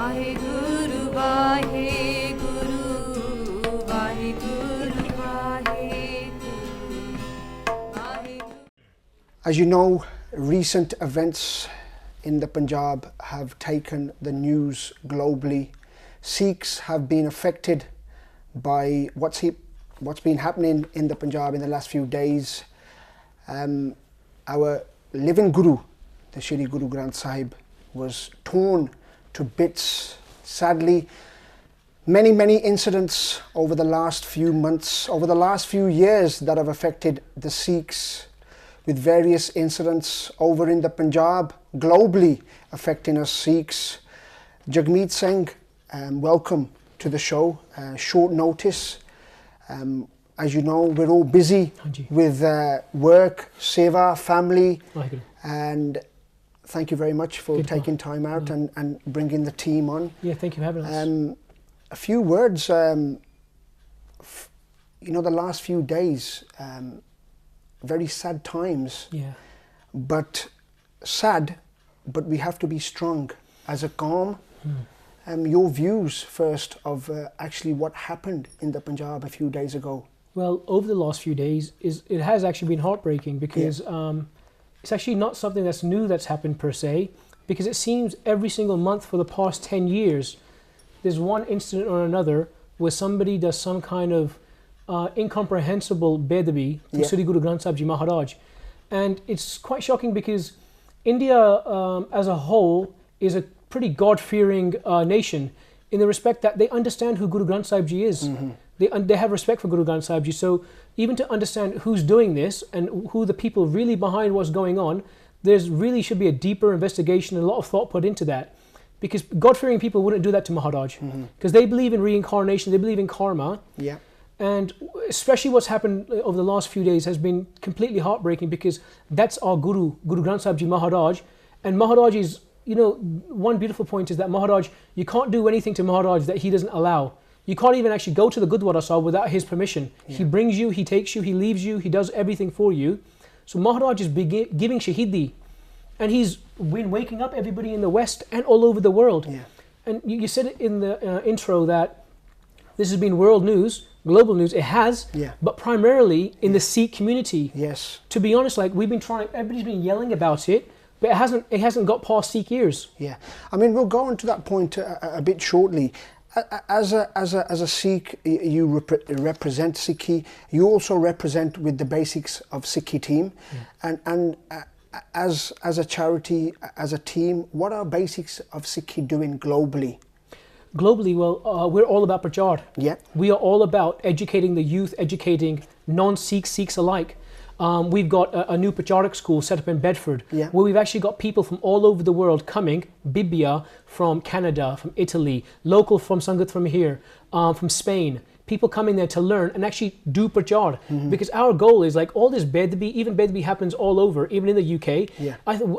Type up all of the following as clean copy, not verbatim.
Vaheguru, Vaheguru, Vaheguru, Vaheguru. As you know, recent events in the Punjab have taken the news globally. Sikhs have been affected by what's been happening in the Punjab in the last few days. Our living Guru, the Shri Guru Granth Sahib, was torn to bits. Sadly, many incidents over the last few months, over the last few years that have affected the Sikhs, with various incidents over in the Punjab, globally affecting us Sikhs. Jagmeet Singh, welcome to the show. Short notice. As you know, we're all busy with work, seva, family, and thank you very much for taking time out and bringing the team on. Yeah, thank you for having us. A few words, you know, the last few days, very sad times, but we have to be strong as a Qaum. Your views first of actually what happened in the Punjab a few days ago. Well, over the last few days, it has actually been heartbreaking because it's actually not something that's new that's happened per se, because it seems every single month for the past 10 years, there's one incident or another where somebody does some kind of incomprehensible beadbi to Sri Guru Granth Sahib Ji Maharaj. And it's quite shocking because India as a whole is a pretty God-fearing nation in the respect that they understand who Guru Granth Sahib Ji is. They have respect for Guru Granth Sahib Ji. So even to understand who's doing this and who the people really behind what's going on, there's really should be a deeper investigation and a lot of thought put into that. Because God-fearing people wouldn't do that to Maharaj. Because they believe in reincarnation, they believe in karma. And especially what's happened over the last few days has been completely heartbreaking, because that's our Guru, Guru Granth Sahib Ji Maharaj. And Maharaj is, you know, one beautiful point is that Maharaj, you can't do anything to Maharaj that he doesn't allow. You can't even actually go to the Gurdwara Sahib without his permission. He brings you, he takes you, he leaves you, he does everything for you. So Maharaj is giving Shahidi. And he's been waking up everybody in the West and all over the world. And you said it in the intro that this has been world news, global news. It has, but primarily in the Sikh community. To be honest, like we've been trying, everybody's been yelling about it, but it hasn't got past Sikh ears. I mean, we'll go on to that point a bit shortly. As a Sikh, you represent Sikhi. You also represent with the basics of Sikhi team, and as a charity, as a team, what are basics of Sikhi doing globally? Globally, well, we're all about prachar. We are all about educating the youth, educating non-Sikhs, Sikhs alike. We've got a new Pracharak school set up in Bedford, where we've actually got people from all over the world coming, Bibia from Canada, from Italy, local from Sangat from here, from Spain, people coming there to learn and actually do Prachar. Because our goal is like all this beadbi, even beadbi happens all over, even in the UK.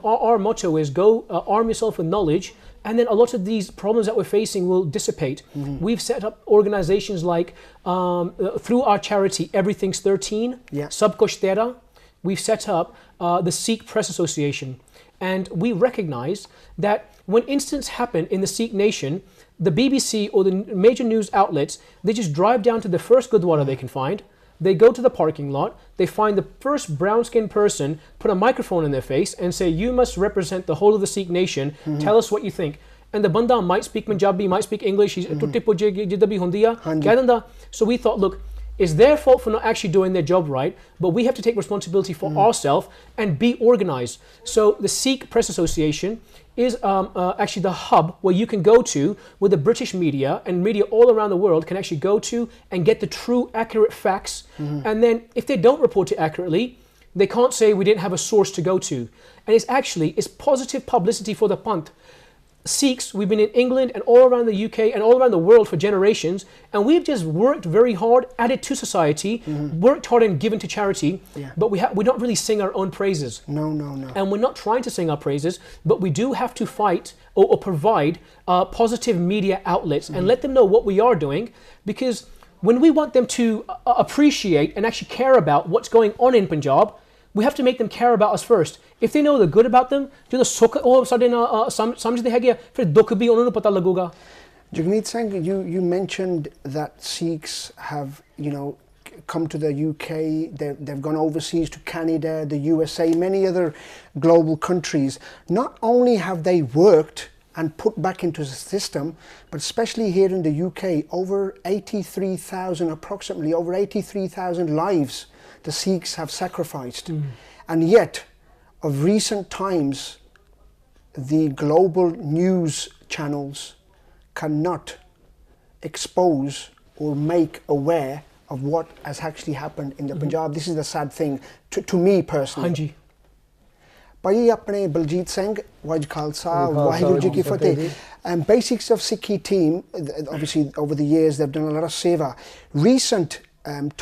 Our motto is go arm yourself with knowledge, and then a lot of these problems that we're facing will dissipate. We've set up organizations like, through our charity, Everything's 13, Sab Kuch Tera, we've set up the Sikh Press Association. And we recognize that when incidents happen in the Sikh nation, the BBC or the major news outlets, they just drive down to the first Gurdwara they can find. They go to the parking lot, they find the first brown-skinned person, put a microphone in their face and say, you must represent the whole of the Sikh nation, tell us what you think. And the banda might speak Punjabi, might speak English, so we thought, look, it's their fault for not actually doing their job right, but we have to take responsibility for ourselves and be organized. So the Sikh Press Association is actually the hub where you can go to, where the British media and media all around the world can actually go to and get the true, accurate facts. And then if they don't report it accurately, they can't say we didn't have a source to go to. And it's positive publicity for the Panth. Sikhs, we've been in England and all around the UK and all around the world for generations, and we've just worked very hard, added to society, worked hard and given to charity, but we don't really sing our own praises. No. And we're not trying to sing our praises, but we do have to fight or provide positive media outlets and let them know what we are doing, because when we want them to appreciate and actually care about what's going on in Punjab, we have to make them care about us first. If they know the good about them, ਜਦੋਂ ਸੁੱਖ ਉਹ ਸਾਡੇ ਨਾਲ ਸਮਝਦੇ ਹੈਗੇ ਆ, ਫਿਰ ਦੁੱਖ ਵੀ ਉਹਨਾਂ ਨੂੰ ਪਤਾ ਲੱਗੂਗਾ. Jagmeet Singh, you mentioned that Sikhs have, come to the UK, they've gone overseas to Canada, the USA, many other global countries. Not only have they worked and put back into the system, but especially here in the UK, approximately over 83,000 lives the Sikhs have sacrificed. And yet, of recent times, the global news channels cannot expose or make aware of what has actually happened in the Punjab. This is the sad thing to me personally. ਹਾਂਜੀ. ਭਾਈ ਆਪਣੇ ਬਲਜੀਤ ਸਿੰਘ ਵਾਹਿਗੁਰੂ ਖਾਲਸਾ ਵਾਹਿਗੁਰੂ ਜੀ ਕੀ ਫਤਿਹ. Basics of Sikhi team, obviously over the years they've done a lot of seva. Recent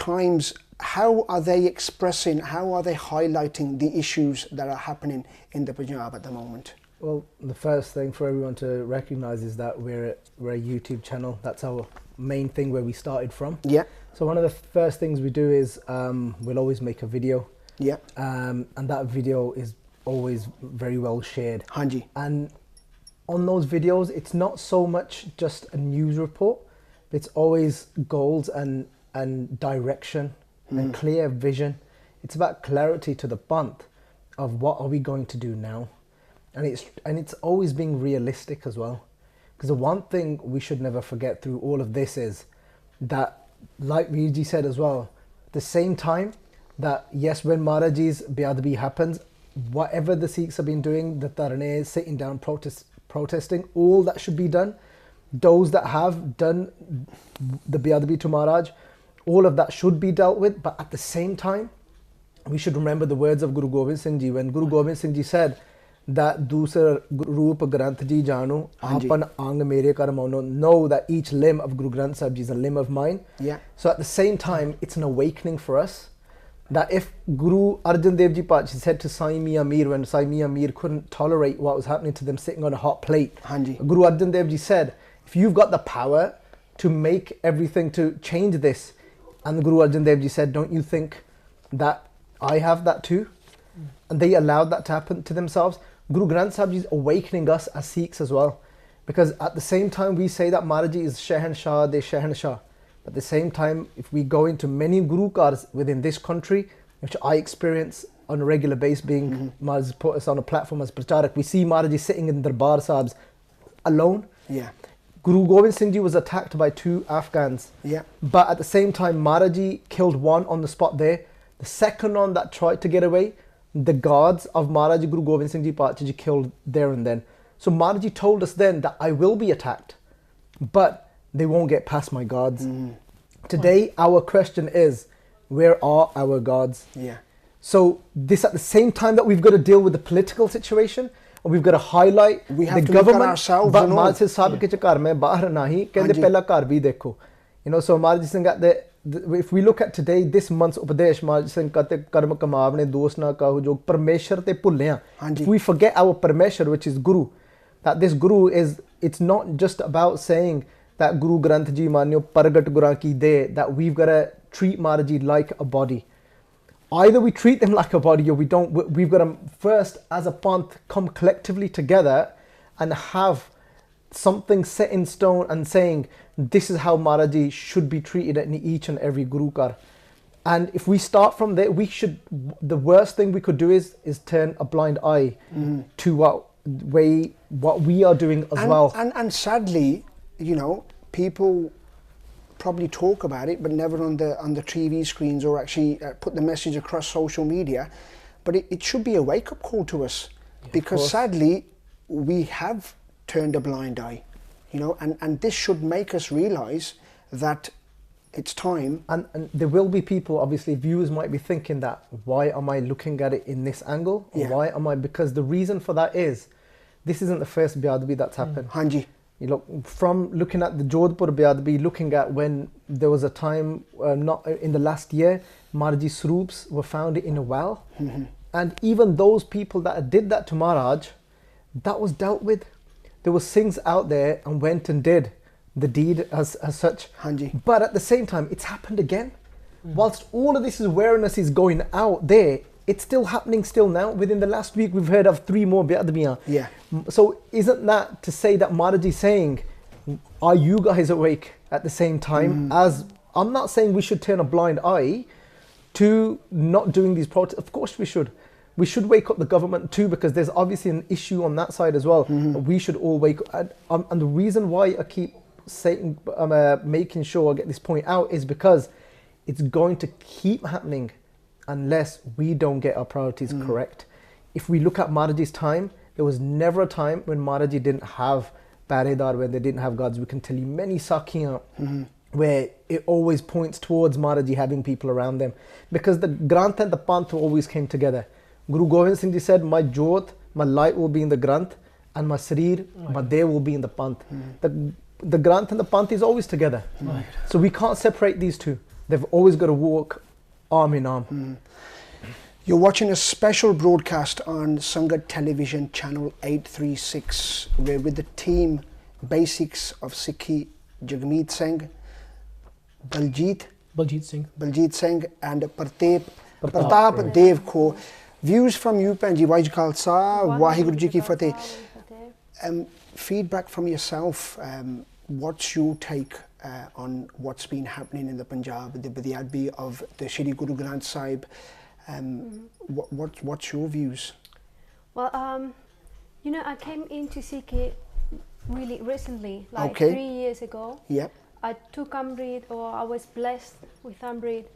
times, how are they expressing, how are they highlighting the issues that are happening in the Punjab at the moment? Well, the first thing for everyone to recognise is that we're a YouTube channel. That's our main thing where we started from. Yeah. So one of the first things we do is we'll always make a video. Yeah. And that video is always very well shared. Hanji. And on those videos, it's not so much just a news report. It's always goals and direction and clear vision. It's about clarity to the month of what are we going to do now. And it's always being realistic as well. Because the one thing we should never forget through all of this is that, like Veerji said as well, at the same time that yes, when Maharaji's beadbi happens, whatever the Sikhs have been doing, the Tarane, sitting down, protesting, all that should be done. Those that have done the beadbi to Maharaj, all of that should be dealt with. But at the same time, we should remember the words of Guru Gobind Singh Ji. When Guru Gobind Singh Ji said that dusar roop Granth Ji janu, apan ang mere kar mano, know that each limb of Guru Granth Sahib Ji is a limb of mine. Yeah. So at the same time, it's an awakening for us. That if Guru Arjan Dev Ji Pachi said to Sai Mian Mir, when Sai Mian Mir couldn't tolerate what was happening to them sitting on a hot plate, Hanji. Guru Arjan Dev Ji said, if you've got the power to make everything to change this, and Guru Arjan Dev Ji said, don't you think that I have that too? And they allowed that to happen to themselves. Guru Granth Sahib Ji is awakening us as Sikhs as well. Because at the same time we say that Maharaji is Shahanshah, de Shahanshah. At the same time, if we go into many Guru Kars within this country, which I experience on a regular basis, being Maharaj put us on a platform as Pracharak, we see Maharaji sitting in Darbar Sahibs alone. Yeah. Guru Gobind Singh Ji was attacked by 2 Afghans. Yeah. But at the same time, Maharaji killed one on the spot there. The second one that tried to get away, the guards of Maharaji Guru Gobind Singh Ji Pachaji killed there and then. So Maharaji told us then that I will be attacked, but they won't get past my guards. Today, our question is, where are our guards? Yeah. So this at the same time that we've got to deal with the political situation, and we've got to highlight We have the to look at government. ourselves But and all. Maharaj Sahib ke ghar mein bahar nahi, kehde Hanji. pehla ghar bhi dekho. So Maharaj Singh at if we look at today, this month's Upadesh, Maharaj Singh kate karma kamavne dos na kaho jo parmeshwar te bhulle. Hanji. If we forget our parmeshwar, which is Guru, that this Guru is, it's not just about saying that Guru Granth Ji manyo paragat Guran ki de, that we've got to treat Maharaji like a body. Either we treat them like a body or we don't. We've got to first, as a panth, come collectively together and have something set in stone and saying, this is how Maharaji should be treated in each and every Guru Kar. And if we start from there, the worst thing we could do is turn a blind eye to what we are doing as well. And sadly, people probably talk about it, but never on the TV screens or actually put the message across social media. But it should be a wake-up call to us, because sadly we have turned a blind eye, and this should make us realise that it's time. And there will be people, obviously, viewers might be thinking that, why am I looking at it in this angle? Or why am I? Because the reason for that is, this isn't the first beadbi that's happened. Hanji. From looking at the Jodhpur beadbi, looking at when there was a time, not in the last year, Maharaji Swaroops were found in a well. And even those people that did that to Maharaj, that was dealt with. There were Singhs out there and went and did the deed as such. Hanji. But at the same time, it's happened again. Whilst all of this awareness is going out there, it's still happening still now. Within the last week, we've heard of 3 more beadbiyan. Yeah. So isn't that to say that Maharaji saying, are you guys awake at the same time? As I'm not saying we should turn a blind eye to not doing these protests. Of course we should. We should wake up the government too, because there's obviously an issue on that side as well. We should all wake up. And the reason why I keep saying, making sure I get this point out is because it's going to keep happening unless we don't get our priorities correct. If we look at Maharaji's time, there was never a time when Maharaji didn't have Paredar, when they didn't have guards. We can tell you many sakhiyan where it always points towards Maharaji having people around them, because the Granth and the Panth always came together. Guru Gobind Singh Ji said, my jot, my light will be in the Granth, and my Sarir, my Dev will be in the Panth. The Granth and the Panth is always together. So we can't separate these two. They've always got to walk arm in arm. You're watching a special broadcast on Sangat Television Channel 836. We're with the team Basics of Sikhi, Jagmeet Singh, Baljit Singh and Partapdev ko. Views from you, Panji Waj Khalsa, Waheguru Ji Ki Fateh. Feedback from yourself. What's your take on what's been happening in the Punjab, the beadbi of the Shri Guru Granth Sahib? What's your views? Well, you know, I came into Sikhi really recently, like 3 years ago. Yep. I took Amrit, or I was blessed with Amrit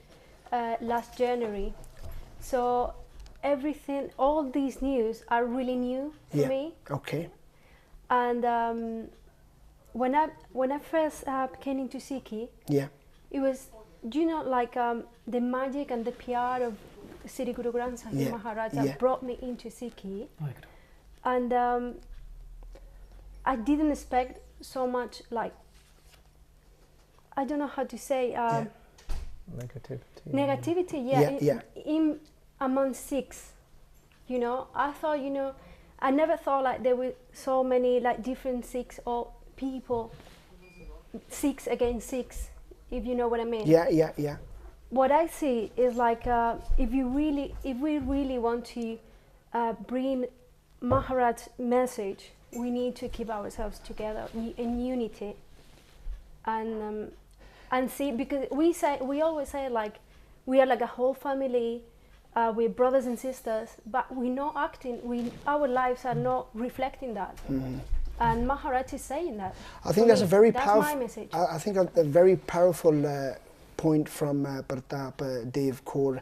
last January. So everything, all these news are really new for me. Okay. And when I first came into Sikhi, it was, you know, like the magic and the PR of Sri Guru Granth Sahib Maharaja brought me into Sikhi. And I didn't expect so much, like, I don't know how to say, negativity, in among Sikhs. You know, I thought, you know, I never thought like there were so many like different Sikhs or people, Sikhs against Sikhs, if you know what I mean. Yeah. What I see is like if we really want to bring Maharaj's message, we need to keep ourselves together in unity, and see, because we always say like we are like a whole family, we're brothers and sisters, but we're not acting. Our lives are not reflecting that. And Maharaj is saying that. I think that's a very powerful. That's my message. I think a very powerful point from Partapdev Kaur,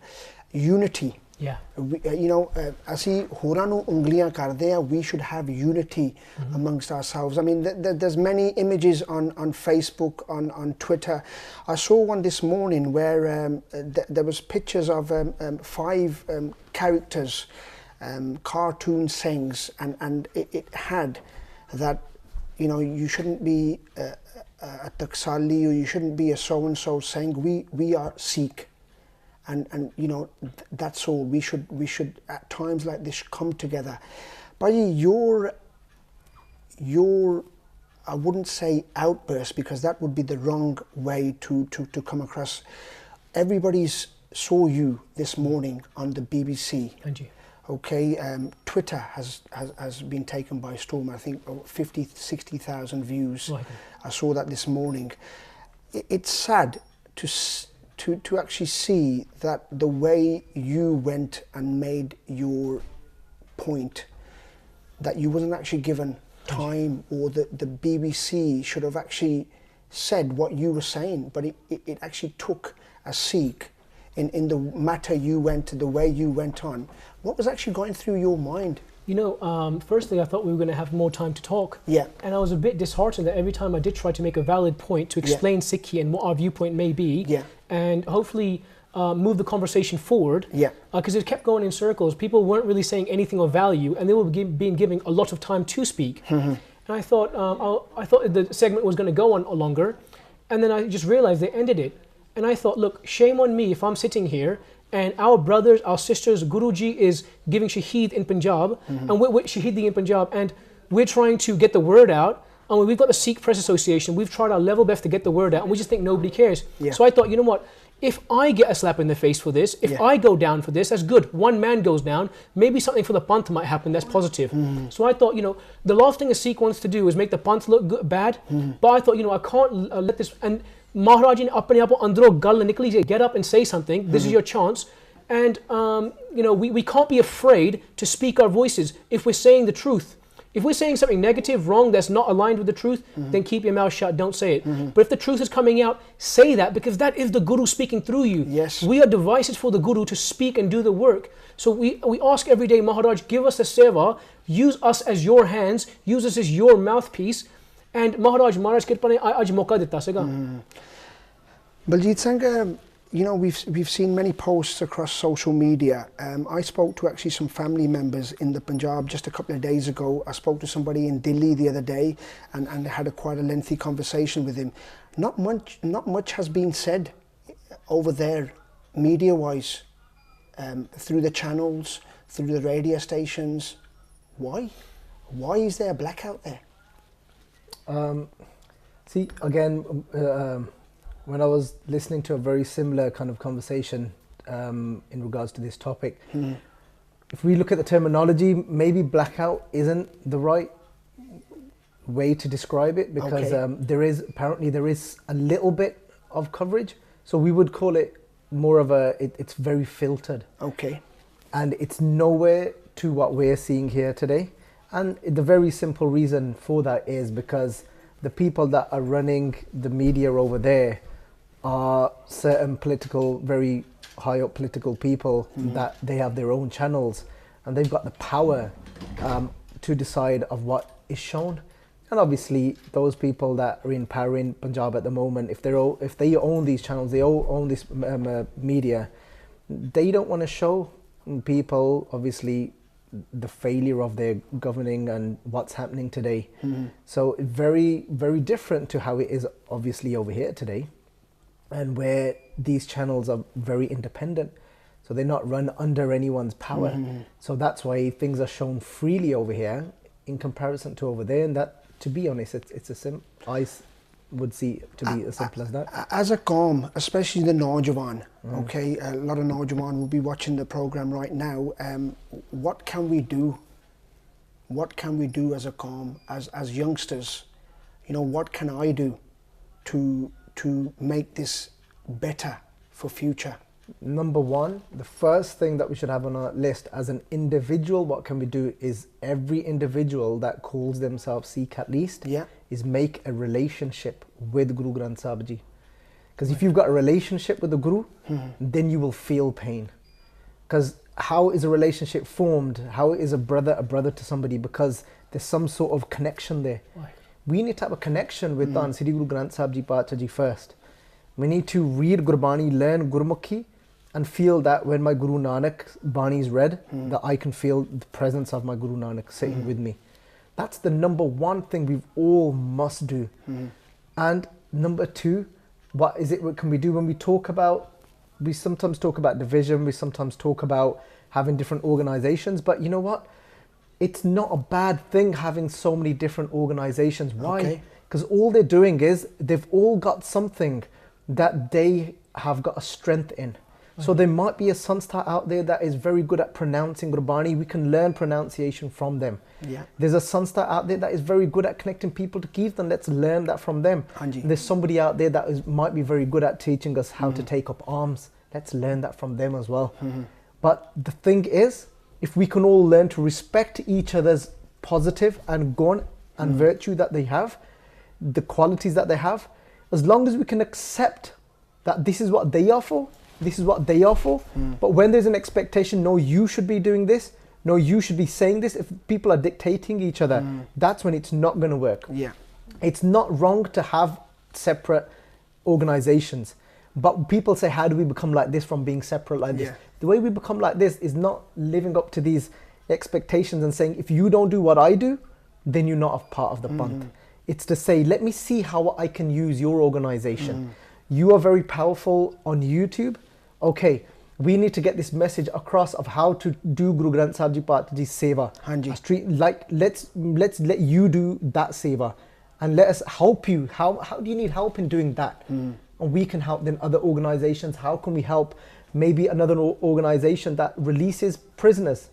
unity. Yeah. You know, ਅਸੀਂ ਹੋਰਾਂ ਨੂੰ ਉਂਗਲੀਆਂ ਕਰਦੇ ਆ, we should have unity amongst ourselves. I mean, there's many images on Facebook, on Twitter. I saw one this morning where there was pictures of 5 characters, cartoon sayings, and it had that, you know, you shouldn't be a Taksali, or you shouldn't be a so-and-so saying, we are Sikh. And you know, that's all. We should at times like this come together. But your I wouldn't say outburst, because that would be the wrong way to come across. Everybody's saw you this morning on the BBC. Thank you. Okay, Twitter has been taken by storm. I think 50-60,000 views. Right. I saw that this morning. It's sad to actually see that the way you went and made your point, that you wasn't actually given time, or the BBC should have actually said what you were saying, but it actually took a Sikh in the matter you went, the way you went on. What was actually going through your mind? You know, firstly, I thought we were going to have more time to talk. Yeah. And I was a bit disheartened that every time I did try to make a valid point to explain Sikhi and what our viewpoint may be, and hopefully move the conversation forward, because it kept going in circles. People weren't really saying anything of value, and they were being given a lot of time to speak. And I thought the segment was going to go on longer, and then I just realized they ended it. And I thought, look, shame on me if I'm sitting here and our brothers, our sisters, Guruji is giving Shaheed in Punjab, and we're Shaheedi in Punjab, and we're trying to get the word out. And we've got the Sikh Press Association, we've tried our level best to get the word out, and we just think nobody cares. So I thought, you know what, if I get a slap in the face for this, if I go down for this, that's good. One man goes down, maybe something for the Panth might happen, that's positive. So I thought, the last thing a Sikh wants to do is make the Panth look good, bad, but I thought, I can't let this, and Maharaj ne apne aap andro gal nikli se, get up and say something, this is your chance, and we can't be afraid to speak our voices if we're saying the truth. If we're saying something negative, wrong, that's not aligned with the truth, then keep your mouth shut, don't say it. But if the truth is coming out, say that, because that is the Guru speaking through you. Yes. We are devices for the Guru to speak and do the work. So we ask every day, Maharaj, give us the seva, use us as your hands, use us as your mouthpiece. And Maharaj kirpa ne aaj mauka ditta sega. Baljit Singh, we've seen many posts across social media. I spoke to actually some family members in the Punjab just a couple of days ago. I spoke to somebody in Delhi the other day and had quite a lengthy conversation with him. Not much has been said over there, media-wise, through the channels, through the radio stations. Why? Why is there a blackout there? See, again, when I was listening to a very similar kind of conversation in regards to this topic, if we look at the terminology, maybe blackout isn't the right way to describe it, because there is a little bit of coverage, so we would call it more of it's very filtered. Okay. And it's nowhere to what we're seeing here today. And the very simple reason for that is because the people that are running the media over there are certain very high up political people that they have their own channels, and they've got the power to decide of what is shown. And obviously those people that are in power in Punjab at the moment, if they own these channels, they own this media, they don't want to show people obviously the failure of their governing and what's happening today. So very, very different to how it is obviously over here today, and where these channels are very independent, so they're not run under anyone's power. So that's why things are shown freely over here in comparison to over there. And that, to be honest, I would see to be as simple as that. As a Qaum, especially the Naujawan, okay, a lot of Naujawan will be watching the program right now. What can we do? What can we do as a Qaum, as youngsters? What can I do to make this better for future? Number one, the first thing that we should have on our list as an individual, what can we do, is every individual that calls themselves Sikh at least, is make a relationship with Guru Granth Sahib Ji. Because if you've got a relationship with the Guru, then you will feel pain. Because how is a relationship formed? How is a brother to somebody? Because there's some sort of connection there. Right. We need to have a connection with Dhan Sri Guru Granth Sahib Ji Paatshah Ji first. We need to read Gurbani, learn Gurmukhi, and feel that when my Guru Nanak Bani is read, that I can feel the presence of my Guru Nanak sitting with me. That's the number one thing we all must do. And number two, what can we do when we sometimes talk about division, we sometimes talk about having different organizations, but you know what? It's not a bad thing having so many different organizations. Why? Because all they're doing is they've all got something that they have got a strength in. So there might be a Sanstha out there that is very good at pronouncing Gurbani. We can learn pronunciation from them. There's a Sanstha out there that is very good at connecting people to Kirtan. Let's learn that from them. There's somebody out there that might be very good at teaching us how to take up arms. Let's learn that from them as well. But the thing is, if we can all learn to respect each other's positive and gun and virtue that they have, the qualities that they have, as long as we can accept that this is what they are for, this is what they are for. But when there's an expectation, no, you should be doing this, no, you should be saying this, if people are dictating each other, that's when it's not going to work. It's not wrong to have separate organizations, but people say, how do we become like this from being separate like this? The way we become like this is not living up to these expectations and saying, if you don't do what I do, then you're not a part of the Panth. It's to say, let me see how I can use your organization. You are very powerful on YouTube. Okay, we need to get this message across of how to do Guru Granth Sahib Ji Paatshah Ji Seva. Let's let you do that Seva, and let us help you. How do you need help in doing that? and we can help, then other organizations, how can we help maybe another organization that releases prisoners?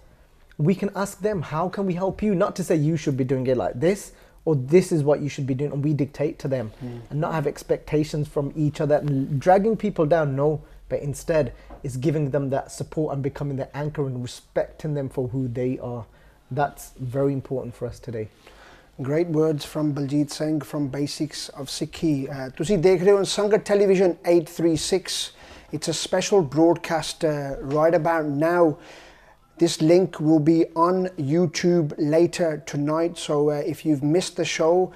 We can ask them, how can we help you? Not to say you should be doing it like this, or this is what you should be doing, and we dictate to them, and not have expectations from each other and dragging people down. No, but instead is giving them that support and becoming the anchor and respecting them for who they are. That's very important for us today. Great words from Baljit Singh from Basics of Sikhi. Tusi dekh rahe ho Sangat Television 836. It's a special broadcast right about now. This link will be on YouTube later tonight. So if you've missed the show,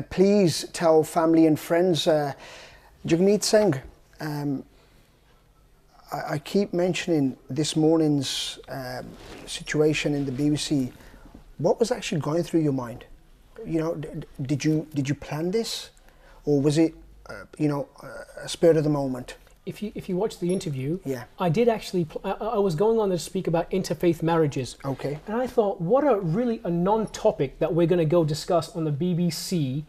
please tell family and friends. Jagmeet Singh, I keep mentioning this morning's situation in the BBC. What was actually going through your mind? You know, did you plan this, or was it, a spirit of the moment? If you watch the interview, yeah, I did actually. I was going on there to speak about interfaith marriages. Okay. And I thought, what a non-topic that we're going to go discuss on the BBC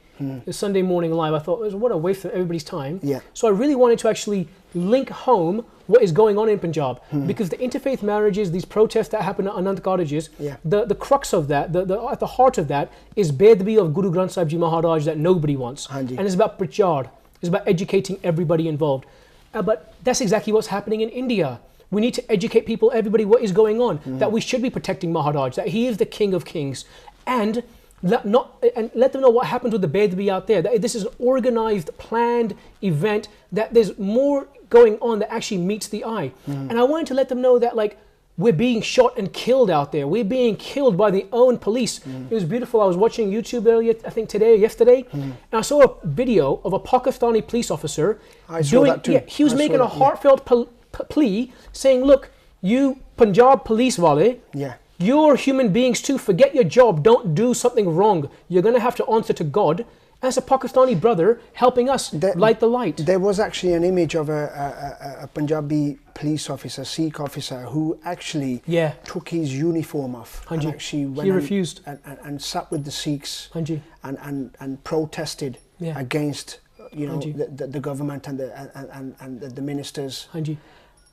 the Sunday Morning Live. I thought, what a waste of everybody's time. Yeah. So I really wanted to actually link home what is going on in Punjab, because the interfaith marriages, these protests that happen at Anand cottages, yeah, the crux of that, at the heart of that, is beadbi of Guru Granth Sahib Ji Maharaj that nobody wants. Hanji. And it's about prachar. It's about educating everybody involved. But that's exactly what's happening in India. We need to educate people, everybody, what is going on, that we should be protecting Maharaj, that he is the king of kings, and let them know what happens with the beadbi out there, that this is an organized, planned event, that there's more going on that actually meets the eye. And I wanted to let them know that, like, we're being shot and killed out there. We're being killed by the own police. It was beautiful. I was watching YouTube earlier, I think today or yesterday, and I saw a video of a Pakistani police officer. I saw that too. Yeah, he was making a heartfelt plea, saying, look, you Punjab police wale, yeah, you're human beings too. Forget your job. Don't do something wrong. You're going to have to answer to God. As a Pakistani brother helping us light the light. There was actually an image of a Punjabi police officer, Sikh officer, who actually took his uniform off. Hanji. And actually went he refused. And sat with the Sikhs. Hanji. And protested against the government and the ministers. Hanji.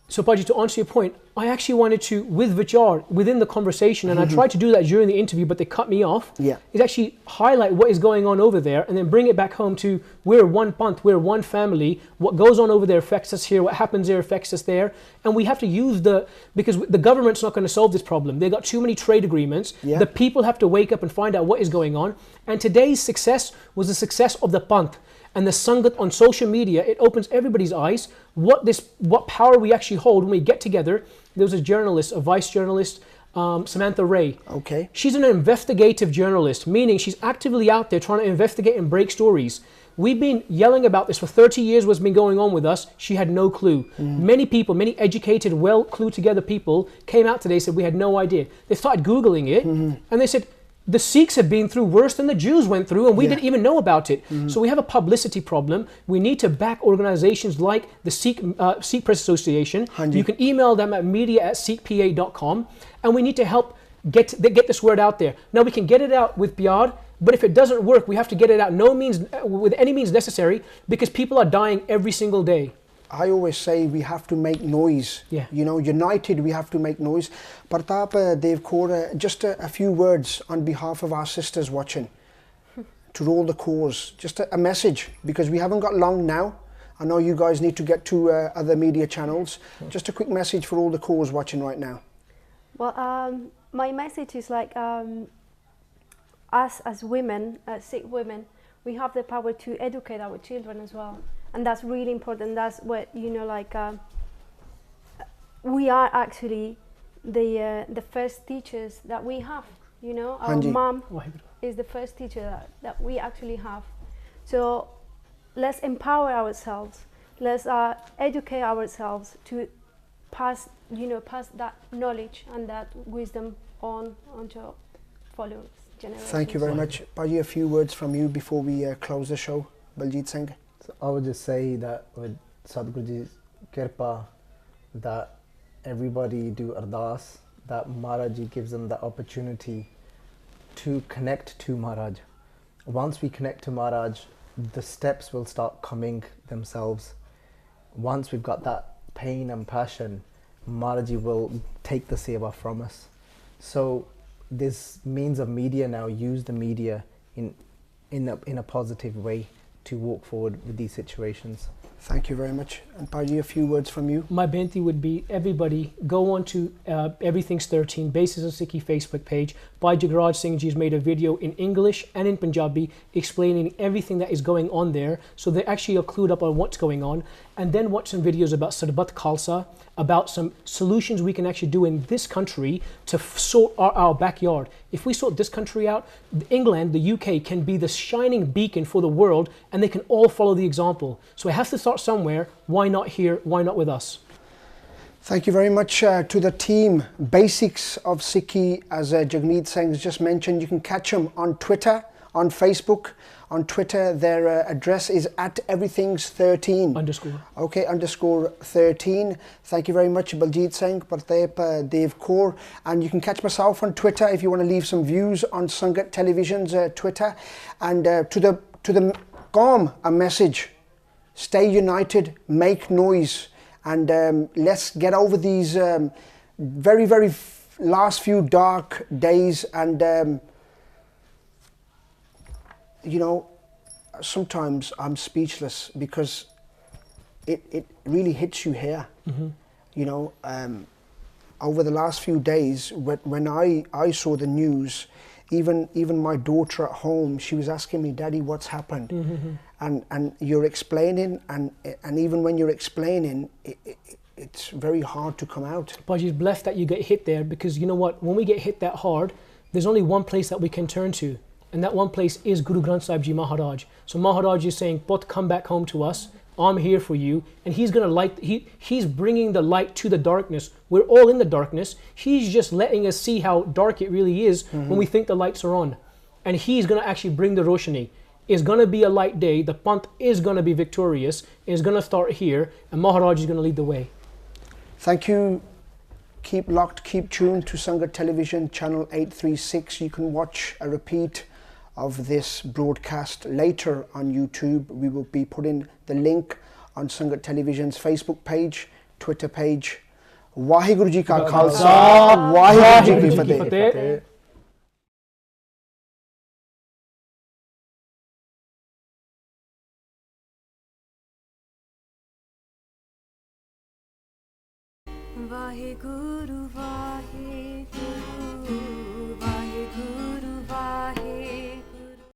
So Paji, to answer your point, I actually wanted to, with Vichar, within the conversation, and I tried to do that during the interview, but they cut me off, is actually highlight what is going on over there and then bring it back home to, we're one panth, we're one family, what goes on over there affects us here, what happens there affects us there, and we have to use because the government's not going to solve this problem. They've got too many trade agreements, the people have to wake up and find out what is going on, and today's success was the success of the panth. And the Sangat on social media, it opens everybody's eyes what power we actually hold when we get together. There was a journalist, a vice journalist, Samantha Ray. Okay. She's an investigative journalist, meaning she's actively out there trying to investigate and break stories. We've been yelling about this for 30 years, what's been going on with us. She had no clue. Many people, many educated, well clued together people came out today, said we had no idea. They started Googling it and they said, the Sikhs have been through worse than the Jews went through, and we didn't even know about it. So we have a publicity problem. We need to back organizations like the Sikh Press Association. Hanji. You can email them at media@sikhpa.com, and we need to help get this word out there. Now, we can get it out with pyar, but if it doesn't work, we have to get it out with any means necessary, because people are dying every single day. I always say we have to make noise. Yeah. United, we have to make noise. Partapdev, Kaur, just a few words on behalf of our sisters watching to roll the cause. Just a message, because we haven't got long now. I know you guys need to get to other media channels. Just a quick message for all the cause watching right now. Well, my message is like, us as women, Sikh women, we have the power to educate our children as well. And that's really important. That's what, we are actually the first teachers that we have. Our Hanji. mom is the first teacher that we actually have. So let's empower ourselves. Let's educate ourselves to pass that knowledge and that wisdom onto following generations. Thank you very much. Paji, a few words from you before we close the show. Baljit Singh. So I would just say that with Sadhguruji's Kirpa, that everybody do ardas, that Maharaji gives them the opportunity to connect to Maharaj. Once we connect to Maharaj, the steps will start coming themselves. once we've got that pain and passion, Maharaji will take the seva from us. So this means of media now, use the media in a positive way to walk forward with these situations. Thank you very much. And Paji, a few words from you. My benti would be, everybody go on to Everything's 13 Basis of Sikhi Facebook page. Bhai Jagmeet Singh ji has made a video in English and in Punjabi explaining everything that is going on there, so they actually are clued up on what's going on. And then watch some videos about Sarbat Khalsa, about some solutions we can actually do in this country to sort our backyard. If we sort this country out, England, the UK can be the shining beacon for the world, and they can all follow the example. So it has to start somewhere. Why not here? Why not with us? Thank you very much to the team, Basics of Sikhi, as Jagmeet Singh has just mentioned. You can catch them on Twitter, on Facebook. On Twitter, their address is at everythings13. _ Okay, _13. Thank you very much, Baljit Singh, Partapdev, Dev Kaur. And you can catch myself on Twitter if you want to leave some views on Sangat Television's Twitter. And to the Qaum, a message. Stay united, make noise, and let's get over these very, very last few dark days. And you know, sometimes I'm speechless because it really hits you here. You know, over the last few days, when I saw the news, even my daughter at home, she was asking me, Daddy, what's happened? And you're explaining, and even when you're explaining, it's very hard to come out. But you're blessed that you get hit there, because you know what, when we get hit that hard, there's only one place that we can turn to. And that one place is Guru Granth Sahib Ji Maharaj. So Maharaj is saying, Put, come back home to us. I'm here for you. And he's going to light, he's bringing the light to the darkness. We're all in the darkness. He's just letting us see how dark it really is when we think the lights are on. And he's going to actually bring the Roshani. It's going to be a light day. The Panth is going to be victorious. It's going to start here. And Maharaj is going to lead the way. Thank you. Keep locked, keep tuned to Sangat Television, channel 836. You can watch a repeat of this broadcast later on YouTube. We will be putting the link on Sangat Television's Facebook page, Twitter page. Waheguru Ji Ka Khalsa, Waheguru Ji Ki Fateh. Vaheguru, Vaheguru.